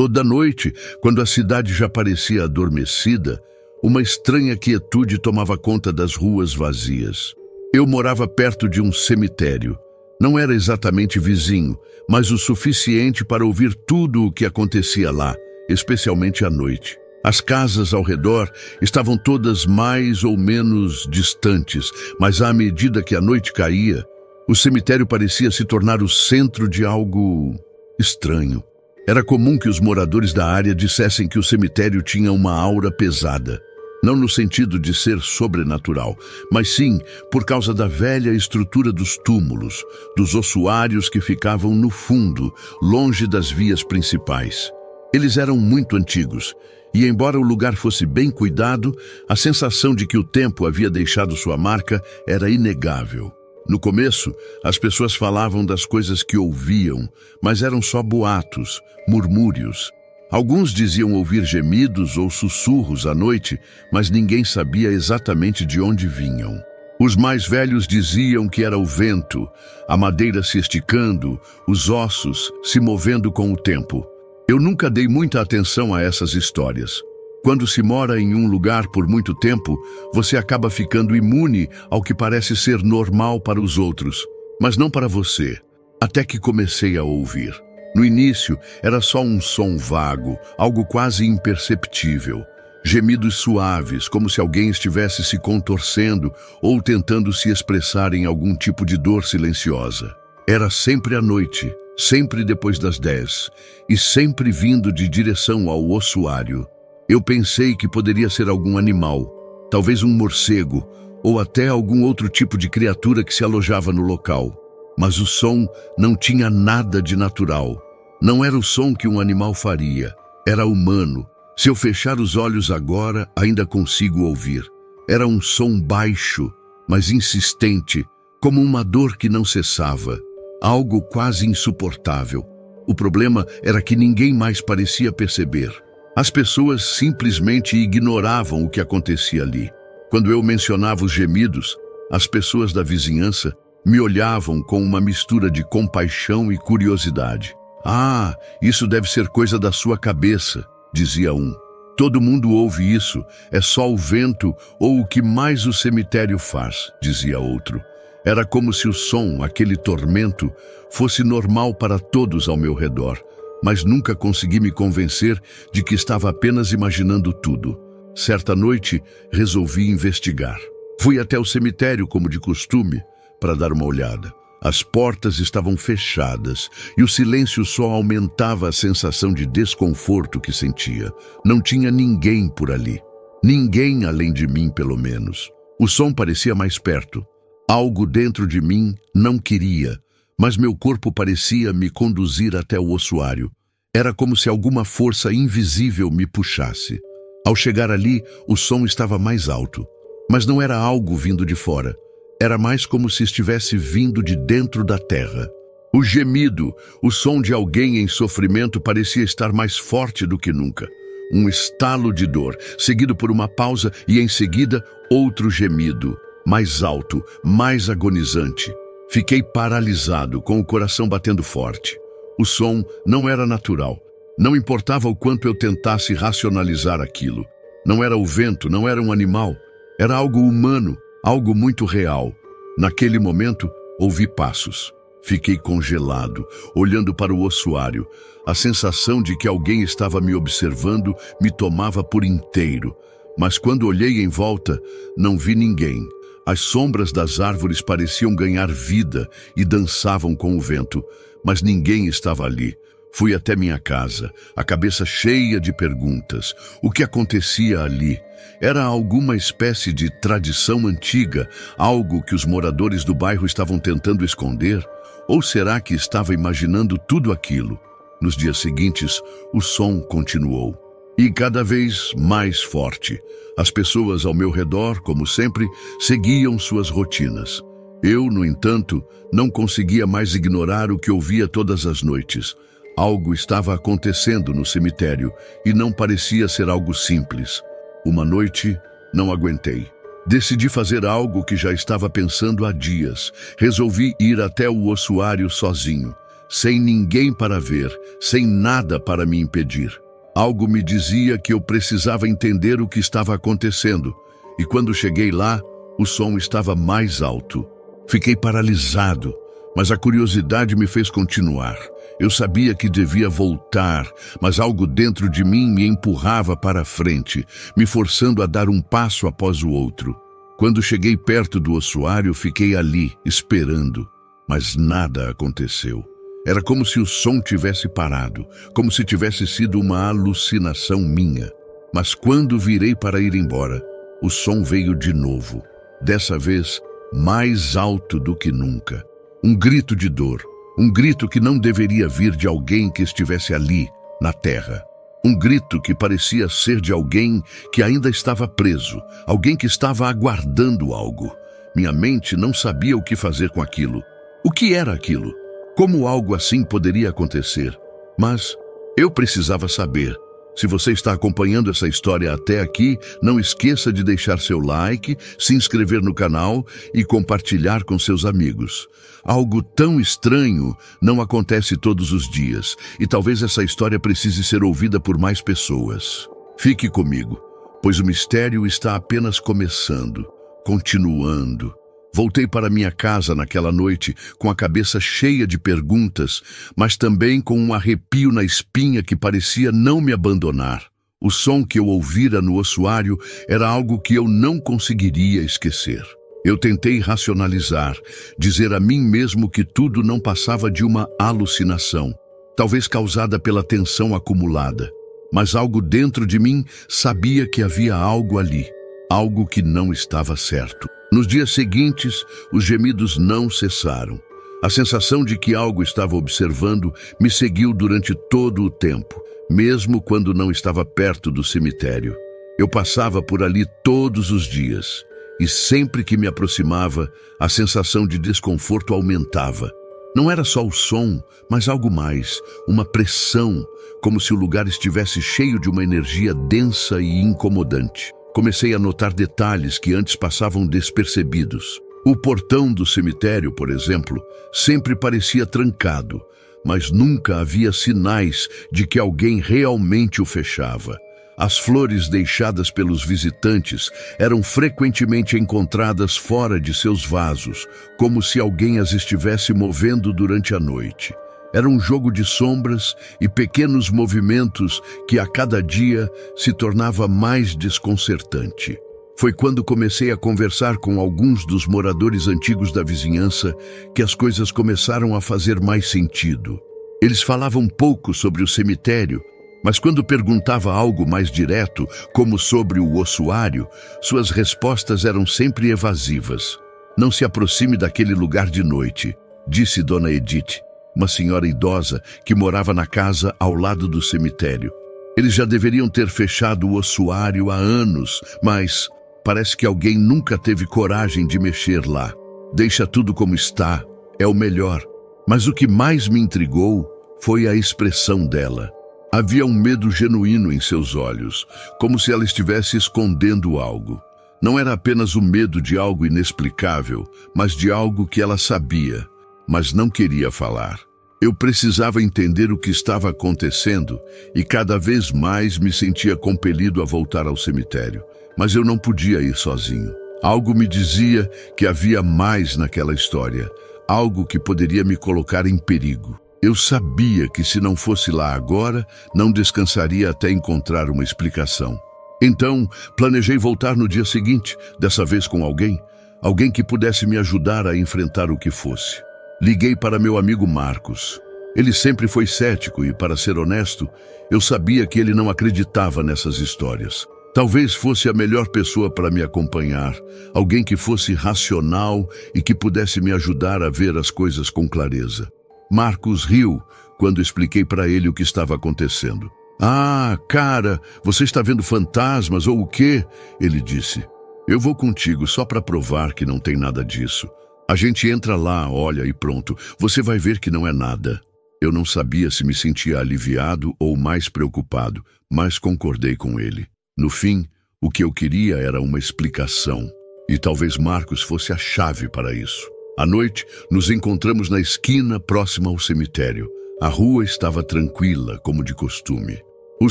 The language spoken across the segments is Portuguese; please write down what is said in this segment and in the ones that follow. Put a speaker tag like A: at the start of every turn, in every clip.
A: Toda noite, quando a cidade já parecia adormecida, uma estranha quietude tomava conta das ruas vazias. Eu morava perto de um cemitério. Não era exatamente vizinho, mas o suficiente para ouvir tudo o que acontecia lá, especialmente à noite. As casas ao redor estavam todas mais ou menos distantes, mas à medida que a noite caía, o cemitério parecia se tornar o centro de algo estranho. Era comum que os moradores da área dissessem que o cemitério tinha uma aura pesada. Não no sentido de ser sobrenatural, mas sim por causa da velha estrutura dos túmulos, dos ossuários que ficavam no fundo, longe das vias principais. Eles eram muito antigos, e embora o lugar fosse bem cuidado, a sensação de que o tempo havia deixado sua marca era inegável. No começo, as pessoas falavam das coisas que ouviam, mas eram só boatos, murmúrios. Alguns diziam ouvir gemidos ou sussurros à noite, mas ninguém sabia exatamente de onde vinham. Os mais velhos diziam que era o vento, a madeira se esticando, os ossos se movendo com o tempo. Eu nunca dei muita atenção a essas histórias. Quando se mora em um lugar por muito tempo, você acaba ficando imune ao que parece ser normal para os outros, mas não para você, até que comecei a ouvir. No início, era só um som vago, algo quase imperceptível. Gemidos suaves, como se alguém estivesse se contorcendo ou tentando se expressar em algum tipo de dor silenciosa. Era sempre à noite, sempre depois das 10, e sempre vindo de direção ao ossuário. Eu pensei que poderia ser algum animal, talvez um morcego, ou até algum outro tipo de criatura que se alojava no local. Mas o som não tinha nada de natural. Não era o som que um animal faria, era humano. Se eu fechar os olhos agora, ainda consigo ouvir. Era um som baixo, mas insistente, como uma dor que não cessava. Algo quase insuportável. O problema era que ninguém mais parecia perceber. As pessoas simplesmente ignoravam o que acontecia ali. Quando eu mencionava os gemidos, as pessoas da vizinhança me olhavam com uma mistura de compaixão e curiosidade. "Ah, isso deve ser coisa da sua cabeça", dizia um. "Todo mundo ouve isso, é só o vento ou o que mais o cemitério faz", dizia outro. Era como se o som, aquele tormento, fosse normal para todos ao meu redor, mas nunca consegui me convencer de que estava apenas imaginando tudo. Certa noite, resolvi investigar. Fui até o cemitério, como de costume, para dar uma olhada. As portas estavam fechadas e o silêncio só aumentava a sensação de desconforto que sentia. Não tinha ninguém por ali. Ninguém além de mim, pelo menos. O som parecia mais perto. Algo dentro de mim não queria, mas meu corpo parecia me conduzir até o ossuário. Era como se alguma força invisível me puxasse. Ao chegar ali, o som estava mais alto, mas não era algo vindo de fora. Era mais como se estivesse vindo de dentro da terra. O gemido, o som de alguém em sofrimento, parecia estar mais forte do que nunca. Um estalo de dor, seguido por uma pausa e em seguida outro gemido, mais alto, mais agonizante. Fiquei paralisado, com o coração batendo forte. O som não era natural. Não importava o quanto eu tentasse racionalizar aquilo. Não era o vento, não era um animal. Era algo humano, algo muito real. Naquele momento, ouvi passos. Fiquei congelado, olhando para o ossuário. A sensação de que alguém estava me observando me tomava por inteiro. Mas quando olhei em volta, não vi ninguém. As sombras das árvores pareciam ganhar vida e dançavam com o vento, mas ninguém estava ali. Fui até minha casa, a cabeça cheia de perguntas. O que acontecia ali? Era alguma espécie de tradição antiga, algo que os moradores do bairro estavam tentando esconder? Ou será que estava imaginando tudo aquilo? Nos dias seguintes, o som continuou. E cada vez mais forte. As pessoas ao meu redor, como sempre, seguiam suas rotinas. Eu, no entanto, não conseguia mais ignorar o que ouvia todas as noites. Algo estava acontecendo no cemitério e não parecia ser algo simples. Uma noite, não aguentei. Decidi fazer algo que já estava pensando há dias. Resolvi ir até o ossuário sozinho. sem ninguém para ver, sem nada para me impedir. Algo me dizia que eu precisava entender o que estava acontecendo, e quando cheguei lá, o som estava mais alto. Fiquei paralisado, mas a curiosidade me fez continuar. Eu sabia que devia voltar, mas algo dentro de mim me empurrava para a frente, me forçando a dar um passo após o outro. Quando cheguei perto do ossuário, fiquei ali, esperando, mas nada aconteceu. Era como se o som tivesse parado, como se tivesse sido uma alucinação minha. Mas quando virei para ir embora, o som veio de novo, dessa vez mais alto do que nunca. Um grito de dor, um grito que não deveria vir de alguém que estivesse ali, na terra. Um grito que parecia ser de alguém que ainda estava preso, alguém que estava aguardando algo. Minha mente não sabia o que fazer com aquilo. O que era aquilo? Como algo assim poderia acontecer? Mas eu precisava saber. Se você está acompanhando essa história até aqui, não esqueça de deixar seu like, se inscrever no canal e compartilhar com seus amigos. Algo tão estranho não acontece todos os dias, e talvez essa história precise ser ouvida por mais pessoas. Fique comigo, pois o mistério está apenas começando, continuando. Voltei para minha casa naquela noite com a cabeça cheia de perguntas, mas também com um arrepio na espinha que parecia não me abandonar. O som que eu ouvira no ossuário era algo que eu não conseguiria esquecer. Eu tentei racionalizar, dizer a mim mesmo que tudo não passava de uma alucinação, talvez causada pela tensão acumulada. Mas algo dentro de mim sabia que havia algo ali, algo que não estava certo. Nos dias seguintes, os gemidos não cessaram. A sensação de que algo estava observando me seguiu durante todo o tempo, mesmo quando não estava perto do cemitério. Eu passava por ali todos os dias, e sempre que me aproximava, a sensação de desconforto aumentava. Não era só o som, mas algo mais, uma pressão, como se o lugar estivesse cheio de uma energia densa e incomodante. Comecei a notar detalhes que antes passavam despercebidos. O portão do cemitério, por exemplo, sempre parecia trancado, mas nunca havia sinais de que alguém realmente o fechava. As flores deixadas pelos visitantes eram frequentemente encontradas fora de seus vasos, como se alguém as estivesse movendo durante a noite. Era um jogo de sombras e pequenos movimentos que a cada dia se tornava mais desconcertante. Foi quando comecei a conversar com alguns dos moradores antigos da vizinhança que as coisas começaram a fazer mais sentido. Eles falavam pouco sobre o cemitério, mas quando perguntava algo mais direto, como sobre o ossuário, suas respostas eram sempre evasivas. "Não se aproxime daquele lugar de noite", disse Dona Edith, uma senhora idosa que morava na casa ao lado do cemitério. Eles já deveriam ter fechado o ossuário há anos, mas parece que alguém nunca teve coragem de mexer lá. Deixa tudo como está, é o melhor. Mas o que mais me intrigou foi a expressão dela. Havia um medo genuíno em seus olhos, como se ela estivesse escondendo algo. Não era apenas o medo de algo inexplicável, mas de algo que ela sabia, mas não queria falar. Eu precisava entender o que estava acontecendo e cada vez mais me sentia compelido a voltar ao cemitério. Mas eu não podia ir sozinho. Algo me dizia que havia mais naquela história, algo que poderia me colocar em perigo. Eu sabia que se não fosse lá agora, não descansaria até encontrar uma explicação. Então, planejei voltar no dia seguinte, dessa vez com alguém que pudesse me ajudar a enfrentar o que fosse. Liguei para meu amigo Marcos. Ele sempre foi cético e, para ser honesto, eu sabia que ele não acreditava nessas histórias. Talvez fosse a melhor pessoa para me acompanhar, alguém que fosse racional e que pudesse me ajudar a ver as coisas com clareza. Marcos riu quando expliquei para ele o que estava acontecendo. "Ah, cara, você está vendo fantasmas ou o quê?" ele disse. "Eu vou contigo só para provar que não tem nada disso. A gente entra lá, olha e pronto. Você vai ver que não é nada." Eu não sabia se me sentia aliviado ou mais preocupado, mas concordei com ele. No fim, o que eu queria era uma explicação. E talvez Marcos fosse a chave para isso. À noite, nos encontramos na esquina próxima ao cemitério. A rua estava tranquila, como de costume. O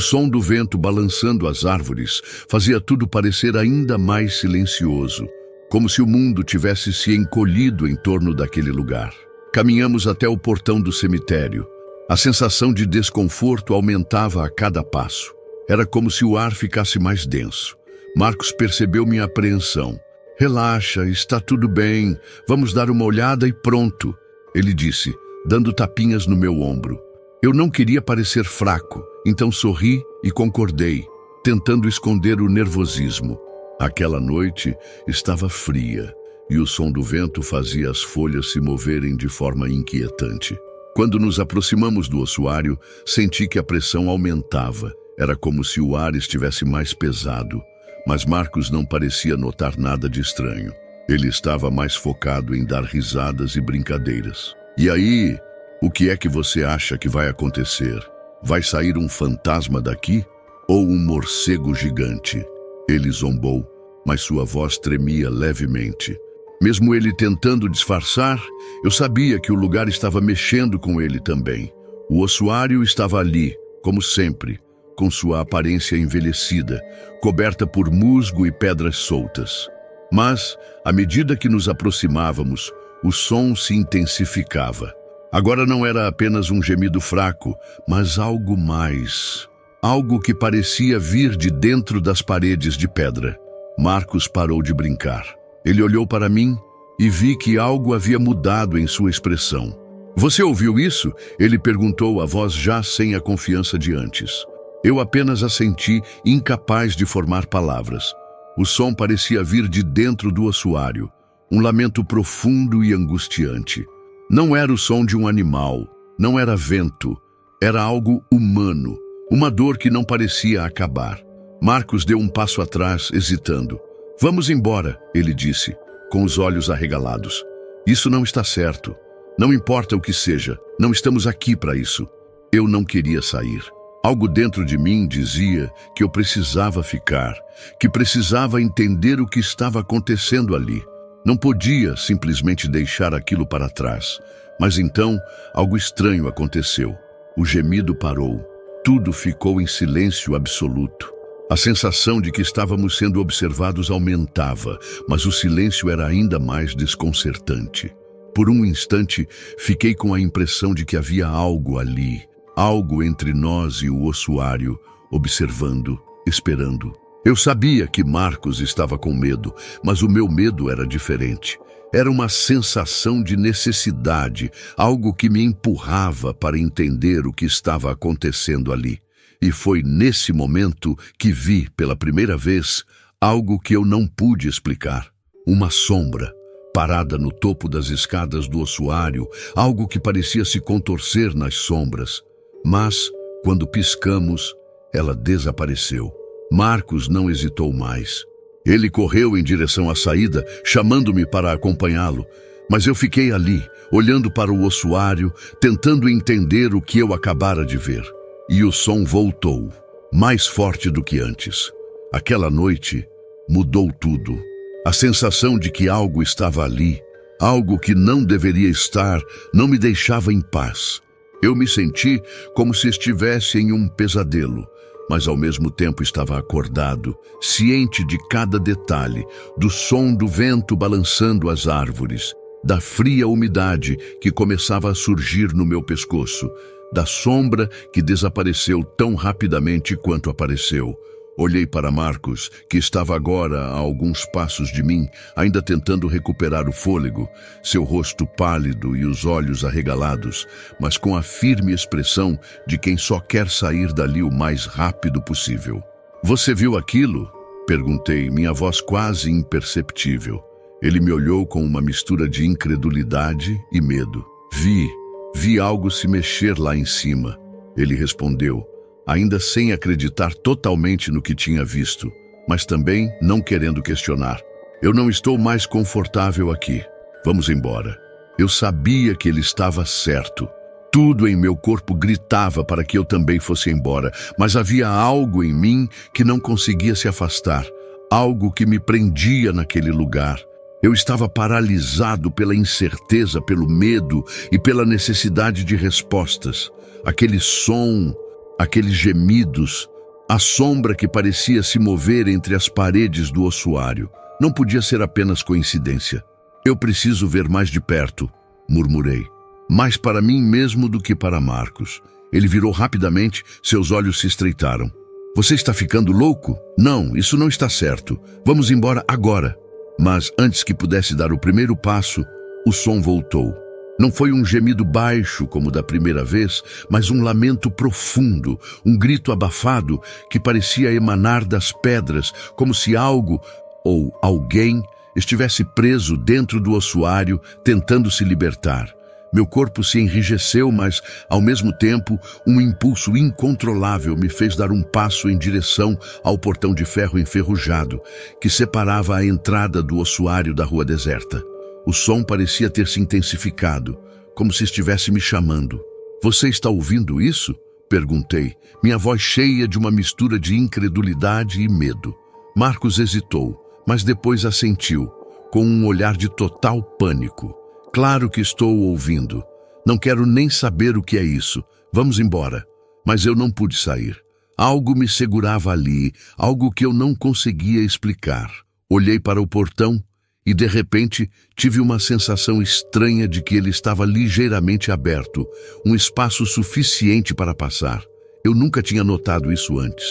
A: som do vento balançando as árvores fazia tudo parecer ainda mais silencioso, como se o mundo tivesse se encolhido em torno daquele lugar. Caminhamos até o portão do cemitério. A sensação de desconforto aumentava a cada passo. Era como se o ar ficasse mais denso. Marcos percebeu minha apreensão. "Relaxa, está tudo bem. Vamos dar uma olhada e pronto", ele disse, dando tapinhas no meu ombro. Eu não queria parecer fraco, então sorri e concordei, tentando esconder o nervosismo. Aquela noite estava fria e o som do vento fazia as folhas se moverem de forma inquietante. Quando nos aproximamos do ossuário, senti que a pressão aumentava. Era como se o ar estivesse mais pesado. Mas Marcos não parecia notar nada de estranho. Ele estava mais focado em dar risadas e brincadeiras. "E aí, o que é que você acha que vai acontecer? Vai sair um fantasma daqui? Ou um morcego gigante?" Ele zombou, mas sua voz tremia levemente. Mesmo ele tentando disfarçar, eu sabia que o lugar estava mexendo com ele também. O ossuário estava ali, como sempre, com sua aparência envelhecida, coberta por musgo e pedras soltas. Mas, à medida que nos aproximávamos, o som se intensificava. Agora não era apenas um gemido fraco, mas algo mais. Algo que parecia vir de dentro das paredes de pedra. Marcos parou de brincar. Ele olhou para mim e vi que algo havia mudado em sua expressão. "Você ouviu isso?" Ele perguntou, a voz já sem a confiança de antes. Eu apenas assenti, incapaz de formar palavras. O som parecia vir de dentro do ossuário, um lamento profundo e angustiante. Não era o som de um animal, não era vento, era algo humano, uma dor que não parecia acabar. Marcos deu um passo atrás, hesitando. "Vamos embora", ele disse, com os olhos arregalados. "Isso não está certo. Não importa o que seja, não estamos aqui para isso." Eu não queria sair. Algo dentro de mim dizia que eu precisava ficar, que precisava entender o que estava acontecendo ali. Não podia simplesmente deixar aquilo para trás. Mas então, algo estranho aconteceu. O gemido parou. Tudo ficou em silêncio absoluto. A sensação de que estávamos sendo observados aumentava, mas o silêncio era ainda mais desconcertante. Por um instante, fiquei com a impressão de que havia algo ali, algo entre nós e o ossuário, observando, esperando. Eu sabia que Marcos estava com medo, mas o meu medo era diferente. Era uma sensação de necessidade, algo que me empurrava para entender o que estava acontecendo ali. E foi nesse momento que vi, pela primeira vez, algo que eu não pude explicar. Uma sombra, parada no topo das escadas do ossuário, algo que parecia se contorcer nas sombras. Mas, quando piscamos, ela desapareceu. Marcos não hesitou mais. Ele correu em direção à saída, chamando-me para acompanhá-lo. Mas eu fiquei ali, olhando para o ossuário, tentando entender o que eu acabara de ver. E o som voltou, mais forte do que antes. Aquela noite mudou tudo. A sensação de que algo estava ali, algo que não deveria estar, não me deixava em paz. Eu me senti como se estivesse em um pesadelo, mas ao mesmo tempo estava acordado, ciente de cada detalhe, do som do vento balançando as árvores, da fria umidade que começava a surgir no meu pescoço, da sombra que desapareceu tão rapidamente quanto apareceu. Olhei para Marcos, que estava agora a alguns passos de mim, ainda tentando recuperar o fôlego, seu rosto pálido e os olhos arregalados, mas com a firme expressão de quem só quer sair dali o mais rápido possível. "Você viu aquilo?" perguntei, minha voz quase imperceptível. Ele me olhou com uma mistura de incredulidade e medo. Vi algo se mexer lá em cima." Ele respondeu, ainda sem acreditar totalmente no que tinha visto, mas também não querendo questionar. "Eu não estou mais confortável aqui. Vamos embora." Eu sabia que ele estava certo. Tudo em meu corpo gritava para que eu também fosse embora, mas havia algo em mim que não conseguia se afastar, algo que me prendia naquele lugar. Eu estava paralisado pela incerteza, pelo medo e pela necessidade de respostas. Aquele som, aqueles gemidos, a sombra que parecia se mover entre as paredes do ossuário. Não podia ser apenas coincidência. Eu preciso ver mais de perto, murmurei. Mais para mim mesmo do que para Marcos. Ele virou rapidamente, seus olhos se estreitaram. Você está ficando louco? Não, isso não está certo. Vamos embora agora. Mas antes que pudesse dar o primeiro passo, o som voltou. Não foi um gemido baixo como da primeira vez, mas um lamento profundo, um grito abafado que parecia emanar das pedras, como se algo ou alguém estivesse preso dentro do ossuário, tentando se libertar. Meu corpo se enrijeceu, mas, ao mesmo tempo, um impulso incontrolável me fez dar um passo em direção ao portão de ferro enferrujado, que separava a entrada do ossuário da rua deserta. O som parecia ter se intensificado, como se estivesse me chamando. Você está ouvindo isso? Perguntei, minha voz cheia de uma mistura de incredulidade e medo. Marcos hesitou, mas depois assentiu, com um olhar de total pânico. Claro que estou ouvindo. Não quero nem saber o que é isso. Vamos embora. Mas eu não pude sair. Algo me segurava ali, algo que eu não conseguia explicar. Olhei para o portão e, de repente, tive uma sensação estranha de que ele estava ligeiramente aberto, um espaço suficiente para passar. Eu nunca tinha notado isso antes.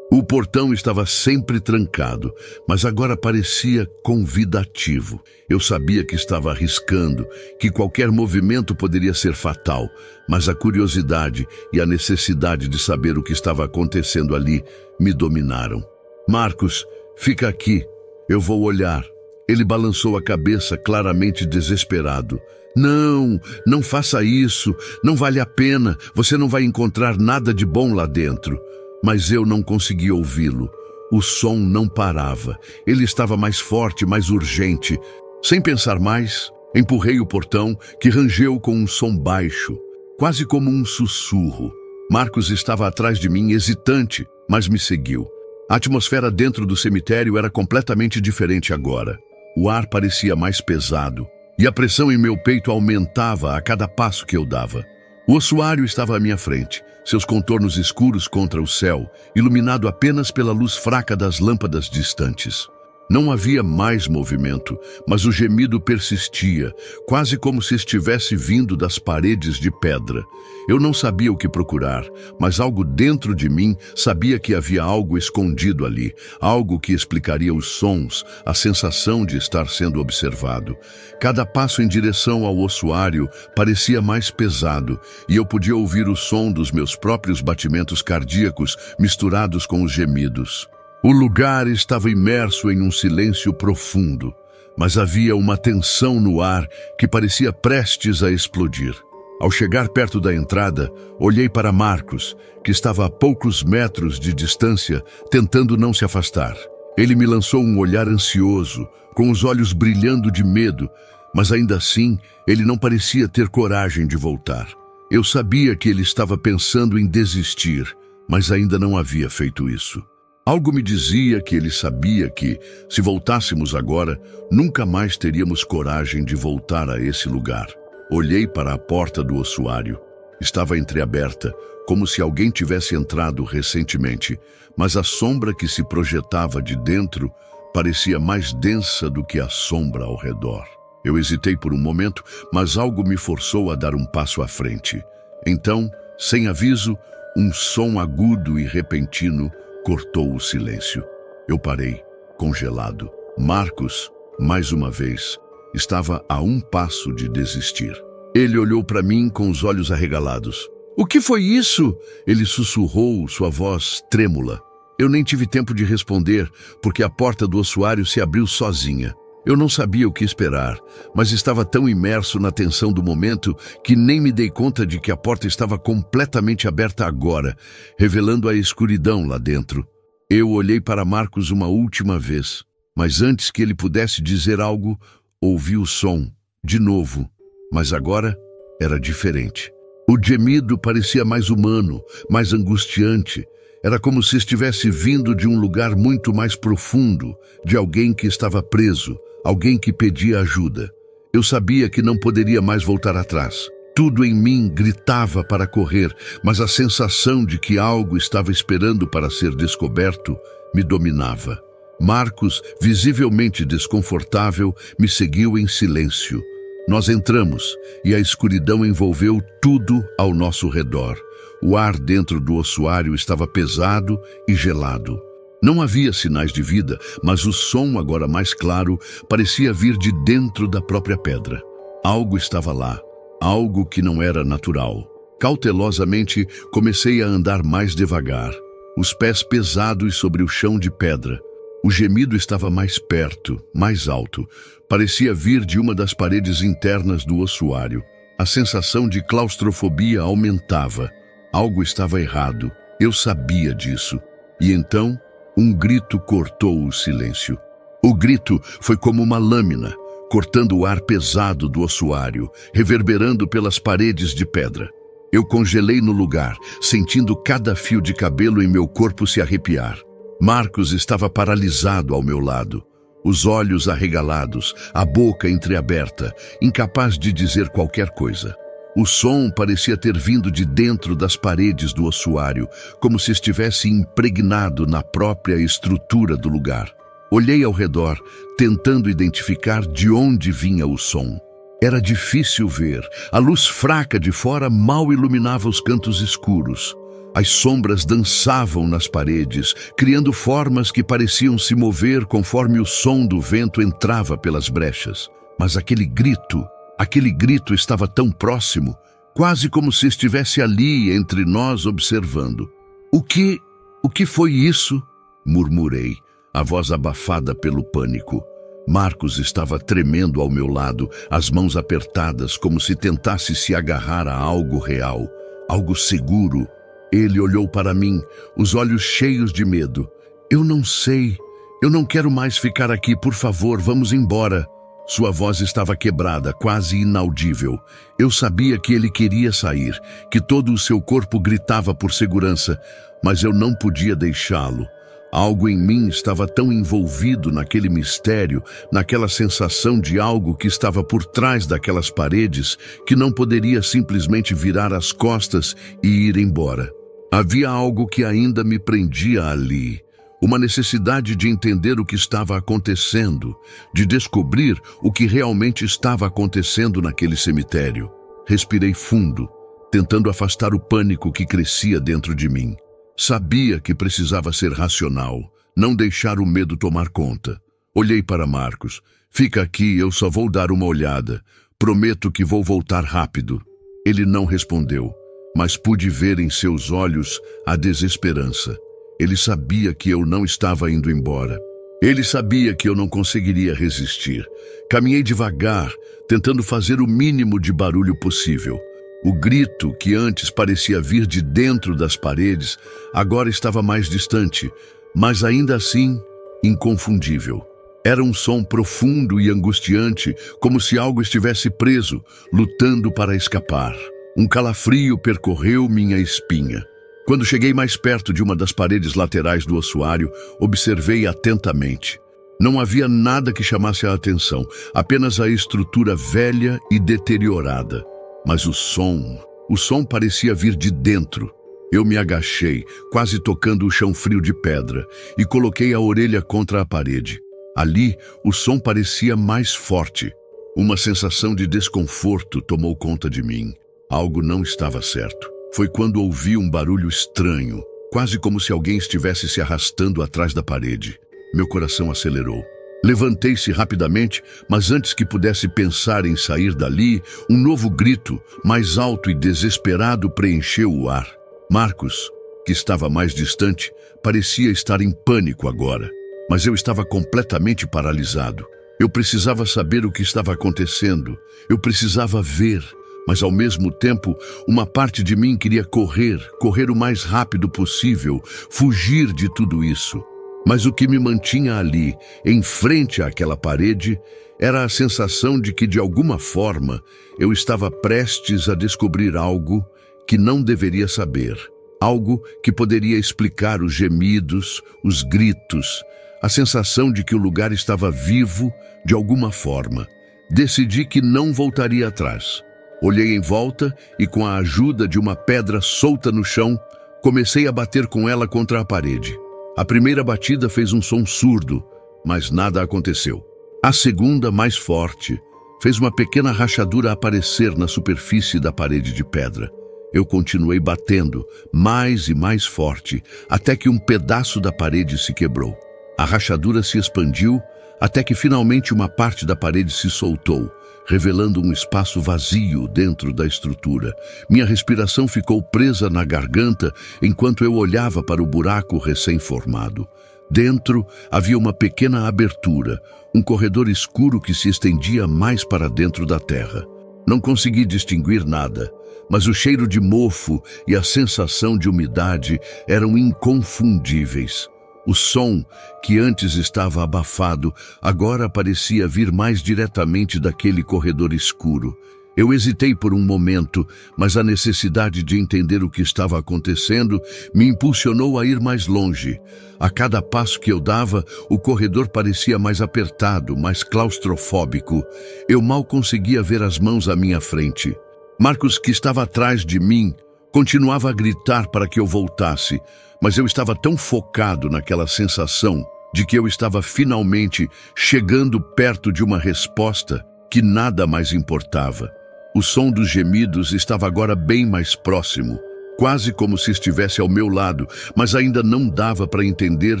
A: O portão estava sempre trancado, mas agora parecia convidativo. Eu sabia que estava arriscando, que qualquer movimento poderia ser fatal, mas a curiosidade e a necessidade de saber o que estava acontecendo ali me dominaram. Marcos, fica aqui. Eu vou olhar. Ele balançou a cabeça, claramente desesperado. Não, não faça isso. Não vale a pena. Você não vai encontrar nada de bom lá dentro. Mas eu não conseguia ouvi-lo. O som não parava. Ele estava mais forte, mais urgente. Sem pensar mais, empurrei o portão, que rangeu com um som baixo, quase como um sussurro. Marcos estava atrás de mim, hesitante, mas me seguiu. A atmosfera dentro do cemitério era completamente diferente agora. O ar parecia mais pesado, e a pressão em meu peito aumentava a cada passo que eu dava. O ossuário estava à minha frente, seus contornos escuros contra o céu, iluminado apenas pela luz fraca das lâmpadas distantes. Não havia mais movimento, mas o gemido persistia, quase como se estivesse vindo das paredes de pedra. Eu não sabia o que procurar, mas algo dentro de mim sabia que havia algo escondido ali, algo que explicaria os sons, a sensação de estar sendo observado. Cada passo em direção ao ossuário parecia mais pesado, e eu podia ouvir o som dos meus próprios batimentos cardíacos misturados com os gemidos. O lugar estava imerso em um silêncio profundo, mas havia uma tensão no ar que parecia prestes a explodir. Ao chegar perto da entrada, olhei para Marcos, que estava a poucos metros de distância, tentando não se afastar. Ele me lançou um olhar ansioso, com os olhos brilhando de medo, mas ainda assim ele não parecia ter coragem de voltar. Eu sabia que ele estava pensando em desistir, mas ainda não havia feito isso. Algo me dizia que ele sabia que, se voltássemos agora, nunca mais teríamos coragem de voltar a esse lugar. Olhei para a porta do ossuário. Estava entreaberta, como se alguém tivesse entrado recentemente, mas a sombra que se projetava de dentro parecia mais densa do que a sombra ao redor. Eu hesitei por um momento, mas algo me forçou a dar um passo à frente. Então, sem aviso, um som agudo e repentino cortou o silêncio. Eu parei, congelado. Marcos, mais uma vez, estava a um passo de desistir. Ele olhou para mim com os olhos arregalados. "O que foi isso?" Ele sussurrou, sua voz trêmula. Eu nem tive tempo de responder, porque a porta do ossuário se abriu sozinha. Eu não sabia o que esperar, mas estava tão imerso na tensão do momento que nem me dei conta de que a porta estava completamente aberta agora, revelando a escuridão lá dentro. Eu olhei para Marcos uma última vez, mas antes que ele pudesse dizer algo, ouvi o som, de novo, mas agora era diferente. O gemido parecia mais humano, mais angustiante. Era como se estivesse vindo de um lugar muito mais profundo, de alguém que estava preso, alguém que pedia ajuda. Eu sabia que não poderia mais voltar atrás. Tudo em mim gritava para correr, mas a sensação de que algo estava esperando para ser descoberto me dominava. Marcos, visivelmente desconfortável, me seguiu em silêncio. Nós entramos e a escuridão envolveu tudo ao nosso redor. O ar dentro do ossuário estava pesado e gelado. Não havia sinais de vida, mas o som, agora mais claro, parecia vir de dentro da própria pedra. Algo estava lá, algo que não era natural. Cautelosamente, comecei a andar mais devagar, os pés pesados sobre o chão de pedra. O gemido estava mais perto, mais alto. Parecia vir de uma das paredes internas do ossuário. A sensação de claustrofobia aumentava. Algo estava errado. Eu sabia disso. E então, um grito cortou o silêncio. O grito foi como uma lâmina, cortando o ar pesado do ossuário, reverberando pelas paredes de pedra. Eu congelei no lugar, sentindo cada fio de cabelo em meu corpo se arrepiar. Marcos estava paralisado ao meu lado, os olhos arregalados, a boca entreaberta, incapaz de dizer qualquer coisa. O som parecia ter vindo de dentro das paredes do ossuário, como se estivesse impregnado na própria estrutura do lugar. Olhei ao redor, tentando identificar de onde vinha o som. Era difícil ver. A luz fraca de fora mal iluminava os cantos escuros. As sombras dançavam nas paredes, criando formas que pareciam se mover conforme o som do vento entrava pelas brechas. Mas aquele grito estava tão próximo, quase como se estivesse ali entre nós observando. O que foi isso? Murmurei, a voz abafada pelo pânico. Marcos estava tremendo ao meu lado, as mãos apertadas, como se tentasse se agarrar a algo real, algo seguro. Ele olhou para mim, os olhos cheios de medo. Eu não sei. Eu não quero mais ficar aqui, por favor, vamos embora. Sua voz estava quebrada, quase inaudível. Eu sabia que ele queria sair, que todo o seu corpo gritava por segurança, mas eu não podia deixá-lo. Algo em mim estava tão envolvido naquele mistério, naquela sensação de algo que estava por trás daquelas paredes, que não poderia simplesmente virar as costas e ir embora. Havia algo que ainda me prendia ali, uma necessidade de entender o que estava acontecendo, de descobrir o que realmente estava acontecendo naquele cemitério. Respirei fundo, tentando afastar o pânico que crescia dentro de mim. Sabia que precisava ser racional, não deixar o medo tomar conta. Olhei para Marcos. Fica aqui, eu só vou dar uma olhada. Prometo que vou voltar rápido. Ele não respondeu, mas pude ver em seus olhos a desesperança. Ele sabia que eu não estava indo embora. Ele sabia que eu não conseguiria resistir. Caminhei devagar, tentando fazer o mínimo de barulho possível. O grito, que antes parecia vir de dentro das paredes, agora estava mais distante, mas ainda assim inconfundível. Era um som profundo e angustiante, como se algo estivesse preso, lutando para escapar. Um calafrio percorreu minha espinha. Quando cheguei mais perto de uma das paredes laterais do ossuário, observei atentamente. Não havia nada que chamasse a atenção, apenas a estrutura velha e deteriorada. Mas o som parecia vir de dentro. Eu me agachei, quase tocando o chão frio de pedra, e coloquei a orelha contra a parede. Ali, o som parecia mais forte. Uma sensação de desconforto tomou conta de mim. Algo não estava certo. Foi quando ouvi um barulho estranho, quase como se alguém estivesse se arrastando atrás da parede. Meu coração acelerou. Levantei-se rapidamente, mas antes que pudesse pensar em sair dali, um novo grito, mais alto e desesperado, preencheu o ar. Marcos, que estava mais distante, parecia estar em pânico agora, mas eu estava completamente paralisado. Eu precisava saber o que estava acontecendo, eu precisava ver, mas ao mesmo tempo, uma parte de mim queria correr o mais rápido possível, fugir de tudo isso. Mas o que me mantinha ali, em frente àquela parede, era a sensação de que, de alguma forma, eu estava prestes a descobrir algo que não deveria saber. Algo que poderia explicar os gemidos, os gritos, a sensação de que o lugar estava vivo de alguma forma. Decidi que não voltaria atrás. Olhei em volta e, com a ajuda de uma pedra solta no chão, comecei a bater com ela contra a parede. A primeira batida fez um som surdo, mas nada aconteceu. A segunda, mais forte, fez uma pequena rachadura aparecer na superfície da parede de pedra. Eu continuei batendo, mais e mais forte, até que um pedaço da parede se quebrou. A rachadura se expandiu, até que finalmente uma parte da parede se soltou, revelando um espaço vazio dentro da estrutura. Minha respiração ficou presa na garganta enquanto eu olhava para o buraco recém-formado. Dentro havia uma pequena abertura, um corredor escuro que se estendia mais para dentro da terra. Não consegui distinguir nada, mas o cheiro de mofo e a sensação de umidade eram inconfundíveis. O som, que antes estava abafado, agora parecia vir mais diretamente daquele corredor escuro. Eu hesitei por um momento, mas a necessidade de entender o que estava acontecendo me impulsionou a ir mais longe. A cada passo que eu dava, o corredor parecia mais apertado, mais claustrofóbico. Eu mal conseguia ver as mãos à minha frente. Marcos, que estava atrás de mim, continuava a gritar para que eu voltasse, mas eu estava tão focado naquela sensação de que eu estava finalmente chegando perto de uma resposta que nada mais importava. O som dos gemidos estava agora bem mais próximo, quase como se estivesse ao meu lado, mas ainda não dava para entender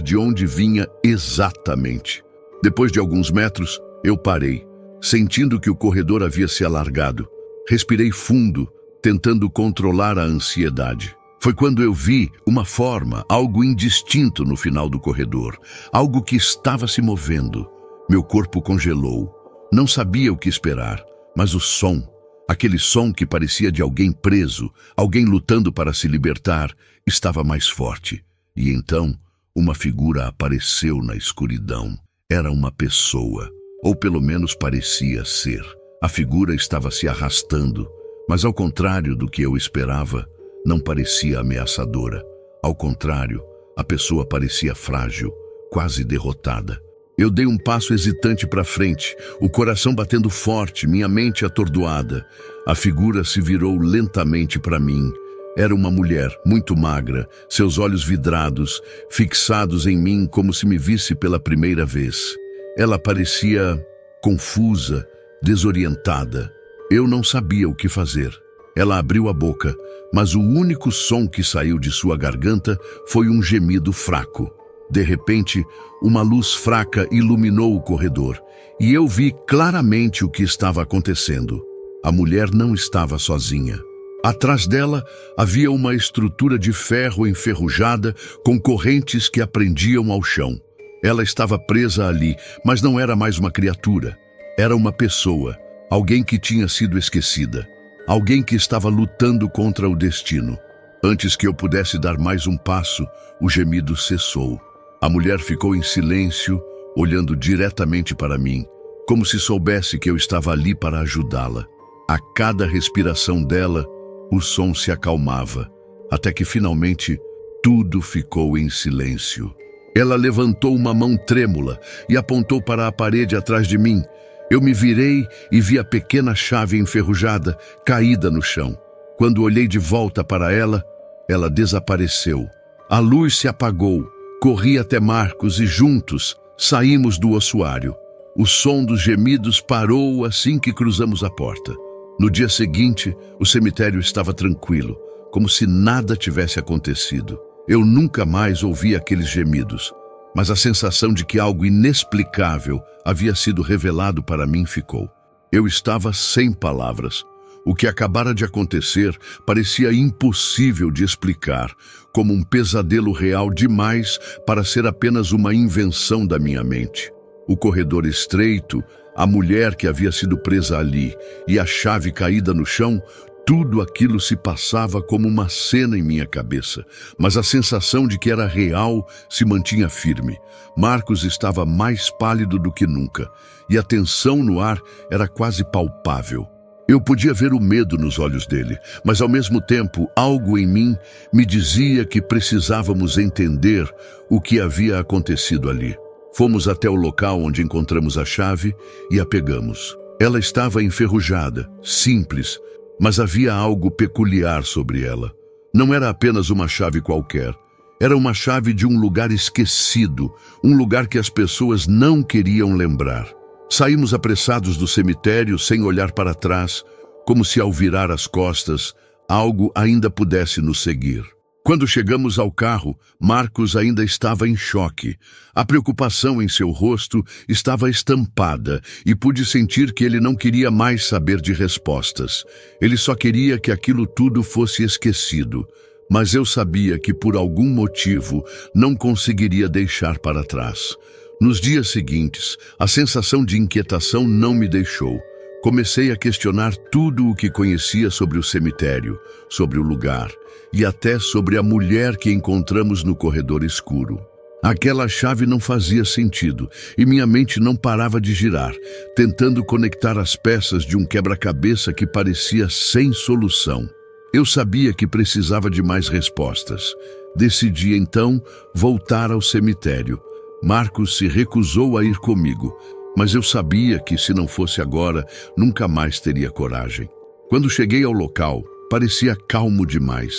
A: de onde vinha exatamente. Depois de alguns metros, eu parei, sentindo que o corredor havia se alargado. Respirei fundo, tentando controlar a ansiedade. Foi quando eu vi uma forma, algo indistinto no final do corredor, algo que estava se movendo. Meu corpo congelou. Não sabia o que esperar, mas o som, aquele som que parecia de alguém preso, alguém lutando para se libertar, estava mais forte. E então, uma figura apareceu na escuridão. Era uma pessoa, ou pelo menos parecia ser. A figura estava se arrastando, mas ao contrário do que eu esperava, não parecia ameaçadora. Ao contrário, a pessoa parecia frágil, quase derrotada. Eu dei um passo hesitante para frente, o coração batendo forte, minha mente atordoada. A figura se virou lentamente para mim. Era uma mulher, muito magra, seus olhos vidrados, fixados em mim como se me visse pela primeira vez. Ela parecia confusa, desorientada. Eu não sabia o que fazer. Ela abriu a boca, mas o único som que saiu de sua garganta foi um gemido fraco. De repente, uma luz fraca iluminou o corredor, e eu vi claramente o que estava acontecendo. A mulher não estava sozinha. Atrás dela havia uma estrutura de ferro enferrujada com correntes que a prendiam ao chão. Ela estava presa ali, mas não era mais uma criatura. Era uma pessoa, alguém que tinha sido esquecida, alguém que estava lutando contra o destino. Antes que eu pudesse dar mais um passo, o gemido cessou. A mulher ficou em silêncio, olhando diretamente para mim, como se soubesse que eu estava ali para ajudá-la. A cada respiração dela, o som se acalmava, até que finalmente tudo ficou em silêncio. Ela levantou uma mão trêmula e apontou para a parede atrás de mim. Eu me virei e vi a pequena chave enferrujada caída no chão. Quando olhei de volta para ela, ela desapareceu. A luz se apagou. Corri até Marcos e juntos saímos do ossuário. O som dos gemidos parou assim que cruzamos a porta. No dia seguinte, o cemitério estava tranquilo, como se nada tivesse acontecido. Eu nunca mais ouvi aqueles gemidos, mas a sensação de que algo inexplicável havia sido revelado para mim ficou. Eu estava sem palavras. O que acabara de acontecer parecia impossível de explicar, como um pesadelo real demais para ser apenas uma invenção da minha mente. O corredor estreito, a mulher que havia sido presa ali e a chave caída no chão, tudo aquilo se passava como uma cena em minha cabeça, mas a sensação de que era real se mantinha firme. Marcos estava mais pálido do que nunca, e a tensão no ar era quase palpável. Eu podia ver o medo nos olhos dele, mas ao mesmo tempo algo em mim me dizia que precisávamos entender o que havia acontecido ali. Fomos até o local onde encontramos a chave e a pegamos. Ela estava enferrujada, simples, mas havia algo peculiar sobre ela. Não era apenas uma chave qualquer. Era uma chave de um lugar esquecido, um lugar que as pessoas não queriam lembrar. Saímos apressados do cemitério sem olhar para trás, como se ao virar as costas, algo ainda pudesse nos seguir. Quando chegamos ao carro, Marcos ainda estava em choque. A preocupação em seu rosto estava estampada e pude sentir que ele não queria mais saber de respostas. Ele só queria que aquilo tudo fosse esquecido. Mas eu sabia que por algum motivo não conseguiria deixar para trás. Nos dias seguintes, a sensação de inquietação não me deixou. Comecei a questionar tudo o que conhecia sobre o cemitério, sobre o lugar e até sobre a mulher que encontramos no corredor escuro. Aquela chave não fazia sentido e minha mente não parava de girar, tentando conectar as peças de um quebra-cabeça que parecia sem solução. Eu sabia que precisava de mais respostas. Decidi então voltar ao cemitério. Marcos se recusou a ir comigo, mas eu sabia que, se não fosse agora, nunca mais teria coragem. Quando cheguei ao local, parecia calmo demais.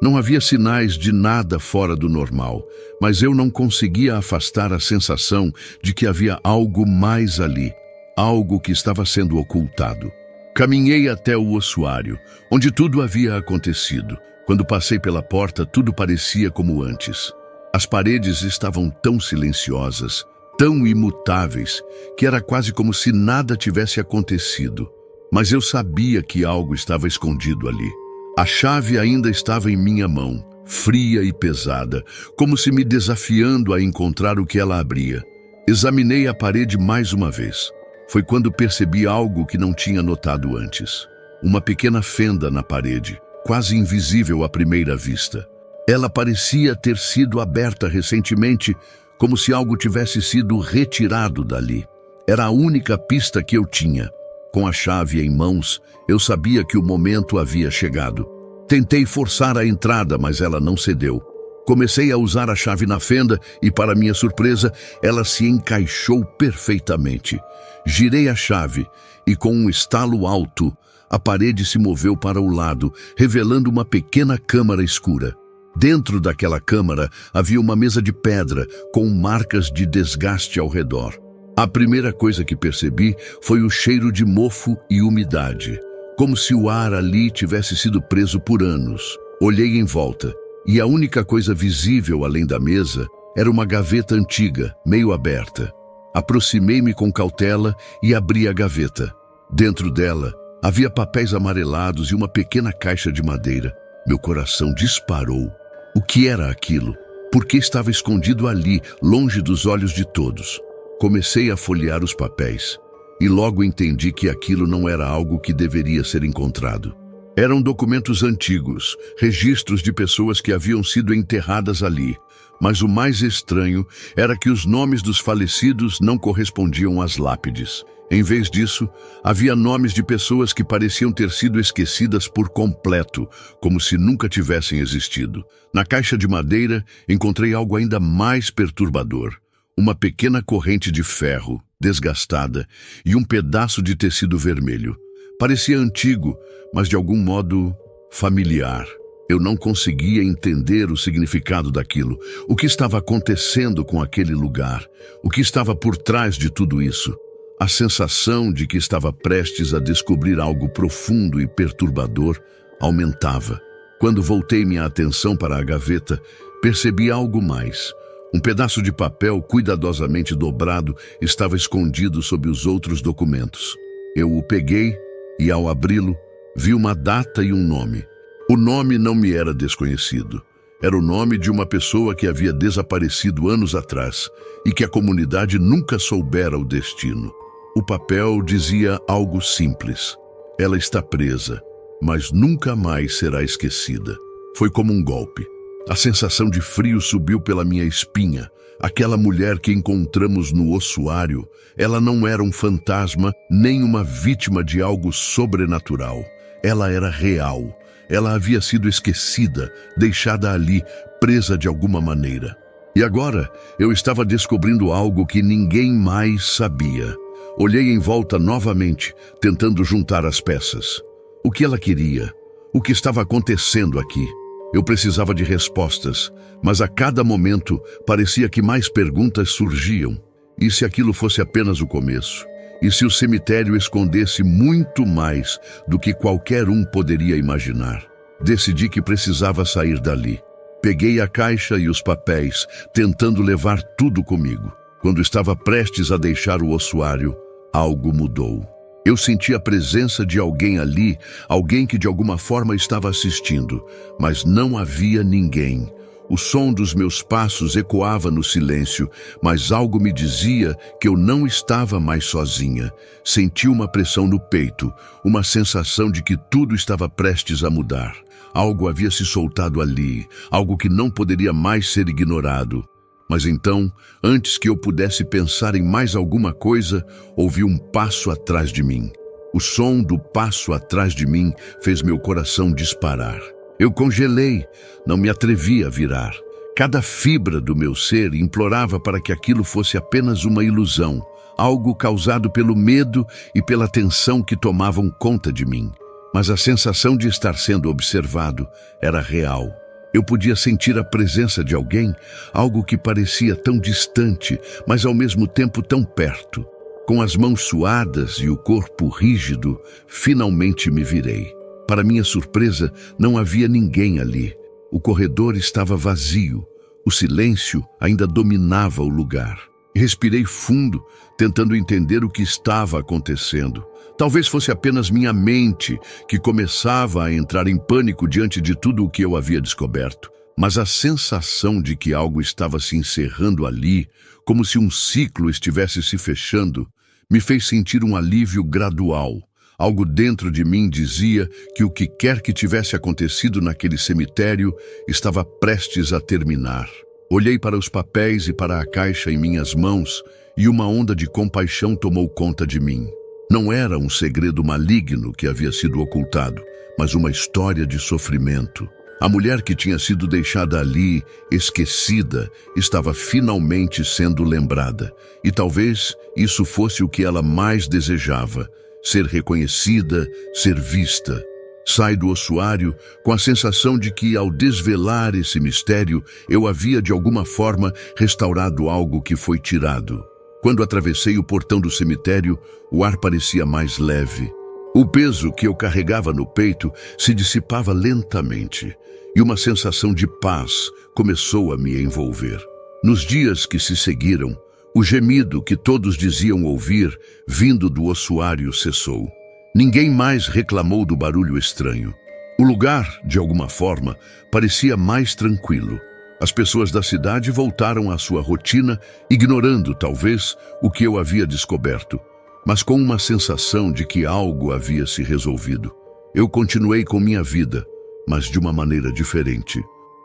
A: Não havia sinais de nada fora do normal, mas eu não conseguia afastar a sensação de que havia algo mais ali, algo que estava sendo ocultado. Caminhei até o ossuário, onde tudo havia acontecido. Quando passei pela porta, tudo parecia como antes. As paredes estavam tão silenciosas, tão imutáveis, que era quase como se nada tivesse acontecido. Mas eu sabia que algo estava escondido ali. A chave ainda estava em minha mão, fria e pesada, como se me desafiando a encontrar o que ela abria. Examinei a parede mais uma vez. Foi quando percebi algo que não tinha notado antes. Uma pequena fenda na parede, quase invisível à primeira vista. Ela parecia ter sido aberta recentemente, como se algo tivesse sido retirado dali. Era a única pista que eu tinha. Com a chave em mãos, eu sabia que o momento havia chegado. Tentei forçar a entrada, mas ela não cedeu. Comecei a usar a chave na fenda e, para minha surpresa, ela se encaixou perfeitamente. Girei a chave e, com um estalo alto, a parede se moveu para o lado, revelando uma pequena câmara escura. Dentro daquela câmara havia uma mesa de pedra com marcas de desgaste ao redor. A primeira coisa que percebi foi o cheiro de mofo e umidade, como se o ar ali tivesse sido preso por anos. Olhei em volta e a única coisa visível além da mesa era uma gaveta antiga, meio aberta. Aproximei-me com cautela e abri a gaveta. Dentro dela havia papéis amarelados e uma pequena caixa de madeira. Meu coração disparou. O que era aquilo? Por que estava escondido ali, longe dos olhos de todos? Comecei a folhear os papéis e logo entendi que aquilo não era algo que deveria ser encontrado. Eram documentos antigos, registros de pessoas que haviam sido enterradas ali. Mas o mais estranho era que os nomes dos falecidos não correspondiam às lápides. Em vez disso, havia nomes de pessoas que pareciam ter sido esquecidas por completo, como se nunca tivessem existido. Na caixa de madeira, encontrei algo ainda mais perturbador. Uma pequena corrente de ferro, desgastada, e um pedaço de tecido vermelho. Parecia antigo, mas de algum modo familiar. Eu não conseguia entender o significado daquilo. O que estava acontecendo com aquele lugar? O que estava por trás de tudo isso? A sensação de que estava prestes a descobrir algo profundo e perturbador aumentava. Quando voltei minha atenção para a gaveta, percebi algo mais. Um pedaço de papel cuidadosamente dobrado estava escondido sob os outros documentos. Eu o peguei e, ao abri-lo, vi uma data e um nome. O nome não me era desconhecido. Era o nome de uma pessoa que havia desaparecido anos atrás e que a comunidade nunca soubera o destino. O papel dizia algo simples. Ela está presa, mas nunca mais será esquecida. Foi como um golpe. A sensação de frio subiu pela minha espinha. Aquela mulher que encontramos no ossuário, ela não era um fantasma nem uma vítima de algo sobrenatural. Ela era real. Ela havia sido esquecida, deixada ali, presa de alguma maneira. E agora eu estava descobrindo algo que ninguém mais sabia. Olhei em volta novamente, tentando juntar as peças. O que ela queria? O que estava acontecendo aqui? Eu precisava de respostas, mas a cada momento parecia que mais perguntas surgiam. E se aquilo fosse apenas o começo? E se o cemitério escondesse muito mais do que qualquer um poderia imaginar? Decidi que precisava sair dali. Peguei a caixa e os papéis, tentando levar tudo comigo. Quando estava prestes a deixar o ossuário, algo mudou. Eu senti a presença de alguém ali, alguém que de alguma forma estava assistindo, mas não havia ninguém. O som dos meus passos ecoava no silêncio, mas algo me dizia que eu não estava mais sozinha. Senti uma pressão no peito, uma sensação de que tudo estava prestes a mudar. Algo havia se soltado ali, algo que não poderia mais ser ignorado. Mas então, antes que eu pudesse pensar em mais alguma coisa, ouvi um passo atrás de mim. O som do passo atrás de mim fez meu coração disparar. Eu congelei, não me atrevi a virar. Cada fibra do meu ser implorava para que aquilo fosse apenas uma ilusão, algo causado pelo medo e pela tensão que tomavam conta de mim. Mas a sensação de estar sendo observado era real. Eu podia sentir a presença de alguém, algo que parecia tão distante, mas ao mesmo tempo tão perto. Com as mãos suadas e o corpo rígido, finalmente me virei. Para minha surpresa, não havia ninguém ali. O corredor estava vazio. O silêncio ainda dominava o lugar. Respirei fundo, tentando entender o que estava acontecendo. Talvez fosse apenas minha mente que começava a entrar em pânico diante de tudo o que eu havia descoberto. Mas a sensação de que algo estava se encerrando ali, como se um ciclo estivesse se fechando, me fez sentir um alívio gradual. Algo dentro de mim dizia que o que quer que tivesse acontecido naquele cemitério estava prestes a terminar. Olhei para os papéis e para a caixa em minhas mãos e uma onda de compaixão tomou conta de mim. Não era um segredo maligno que havia sido ocultado, mas uma história de sofrimento. A mulher que tinha sido deixada ali, esquecida, estava finalmente sendo lembrada. E talvez isso fosse o que ela mais desejava: ser reconhecida, ser vista. Saí do ossuário com a sensação de que, ao desvelar esse mistério, eu havia de alguma forma restaurado algo que foi tirado. Quando atravessei o portão do cemitério, o ar parecia mais leve. O peso que eu carregava no peito se dissipava lentamente, e uma sensação de paz começou a me envolver. Nos dias que se seguiram, o gemido que todos diziam ouvir, vindo do ossuário, cessou. Ninguém mais reclamou do barulho estranho. O lugar, de alguma forma, parecia mais tranquilo. As pessoas da cidade voltaram à sua rotina, ignorando, talvez, o que eu havia descoberto, mas com uma sensação de que algo havia se resolvido. Eu continuei com minha vida, mas de uma maneira diferente.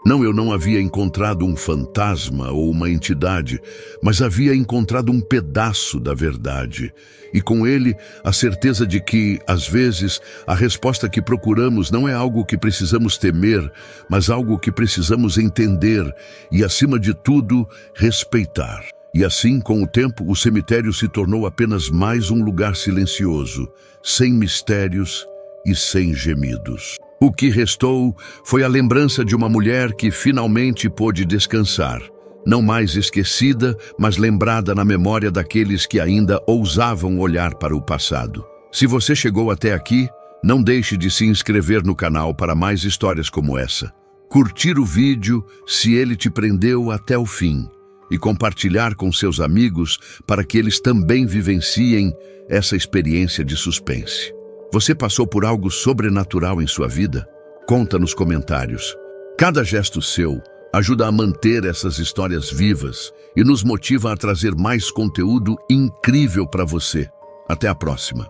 A: Não, eu não havia encontrado um fantasma ou uma entidade, mas havia encontrado um pedaço da verdade. E com ele, a certeza de que, às vezes, a resposta que procuramos não é algo que precisamos temer, mas algo que precisamos entender e, acima de tudo, respeitar. E assim, com o tempo, o cemitério se tornou apenas mais um lugar silencioso, sem mistérios e sem gemidos. O que restou foi a lembrança de uma mulher que finalmente pôde descansar, não mais esquecida, mas lembrada na memória daqueles que ainda ousavam olhar para o passado. Se você chegou até aqui, não deixe de se inscrever no canal para mais histórias como essa, curtir o vídeo se ele te prendeu até o fim e compartilhar com seus amigos para que eles também vivenciem essa experiência de suspense. Você passou por algo sobrenatural em sua vida? Conta nos comentários. Cada gesto seu ajuda a manter essas histórias vivas e nos motiva a trazer mais conteúdo incrível para você. Até a próxima.